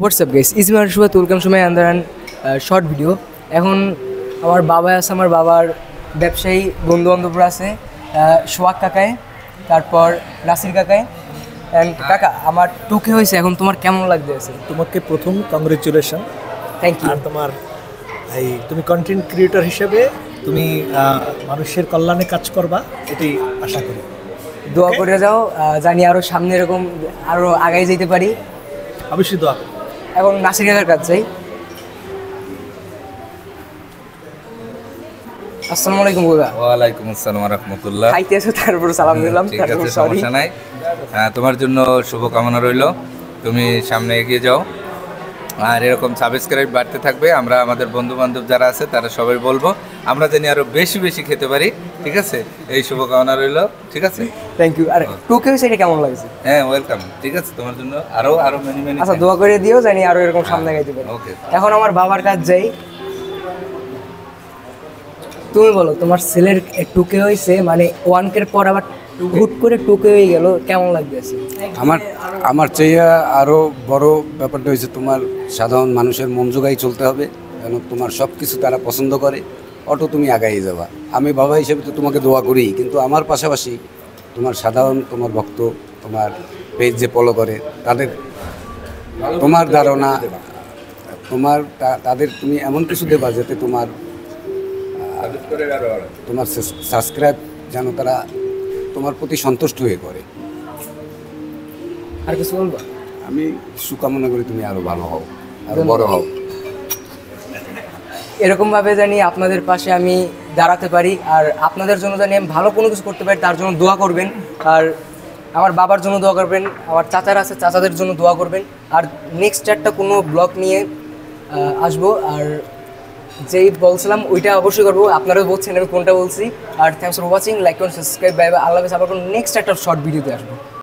WhatsApp guys, ইজমার Shubha welcome সময় আন্দারান short video. এখন আমার বাবা আছে, আমার বাবার ব্যবসায়ী বন্ধু বান্ধবরা আছে, সোহাগ কাকায়, তারপর নাসির কাকায়। অ্যান্ড কাকা, আমার টুকে হয়েছে, এখন তোমার কেমন লাগতেছে? তোমাকে প্রথম কংগ্রেচুলেশন। Thank you. আর তোমার তুমি কন্টেন্ট ক্রিয়েটর হিসেবে তুমি মানুষের কল্যাণে কাজ করবা, এটাই আশা করি। দোয়া করে যাও, জানি আরও সামনে এরকম আরও আগাই যেতে পারি। অবশ্যই দোয়া করি। এবং নাসির কাকার কাছে যাই। আসসালামু আলাইকুম কাকা। ওয়ালাইকুম আসসালাম রাহমাতুল্লাহ। খাইতে আছো, তারপর সালাম দিলাম। ঠিক আছে, সমস্যা নাই। তোমার জন্য শুভকামনা রইল, তুমি সামনে এগিয়ে যাও আর এরকম সাবস্ক্রাইব বাড়তে থাকবে। আমরা আমাদের বন্ধু বান্ধব যারা আছে তারা সবাই বলবো আমরা জানি আরো বেশি বেশি খেতে পারি। ঠিক আছে, এই শুভকামনা রইল। ঠিক আছে, থ্যাংক ইউ। আর টুকে হয়েছে, এটা কেমন লাগছে? হ্যাঁ, ওয়েলকাম। ঠিক আছে, তোমার জন্য আরো আরো মেনি মেনি। আচ্ছা, দোয়া করে দিও, জানি আরো এরকম সামনে গাইতে পারি। ওকে। এখন আমার বাবার কাছে যাই। তুমি বলো, তোমার ছেলের টুকে হয়েছে, মানে 1K পর আবার হুট করে টুকে হয়ে গেল, কেমন লাগতেছে? আমার চেয়ে আরও বড় ব্যাপারটা হয়েছে তোমার সাধারণ মানুষের মন জোগাই চলতে হবে, কেন তোমার সব কিছু তারা পছন্দ করে, অটো তুমি আগাই যাবা। আমি বাবা হিসেবে তো তোমাকে দোয়া করি, কিন্তু আমার পাশাপাশি তোমার সাধারণ তোমার ভক্ত, তোমার পেজ যে ফলো করে তাদের তোমার ধারণা, তাদের তুমি এমন কিছু দেবা যাতে তোমার সাবস্ক্রাইব যেন তারা তোমার প্রতি সন্তুষ্ট হয়ে করে। আর কিছু বলবো? আমি শুভকামনা করি তুমি আরো ভালো হও, আরো বড় হও। এরকমভাবে জানি আপনাদের পাশে আমি দাঁড়াতে পারি, আর আপনাদের জন্য জানি আমি ভালো কোনো কিছু করতে পারি, তার জন্য দোয়া করবেন। আর আমার বাবার জন্য দোয়া করবেন, আমার চাচারা আছে চাচাদের জন্য দোয়া করবেন। আর নেক্সট একটা কোনো ব্লগ নিয়ে আসবো, আর যেই বলছিলাম ওইটা অবশ্যই করবো। আপনারাও বলছেন, আমি কোনটা বলছি। আর থ্যাংকস ফর ওয়াচিং, লাইক করুন, সাবস্ক্রাইব, বাই বাই, আল্লাহ হাফেজ। আবার নেক্সট একটা শর্ট ভিডিওতে আসবো।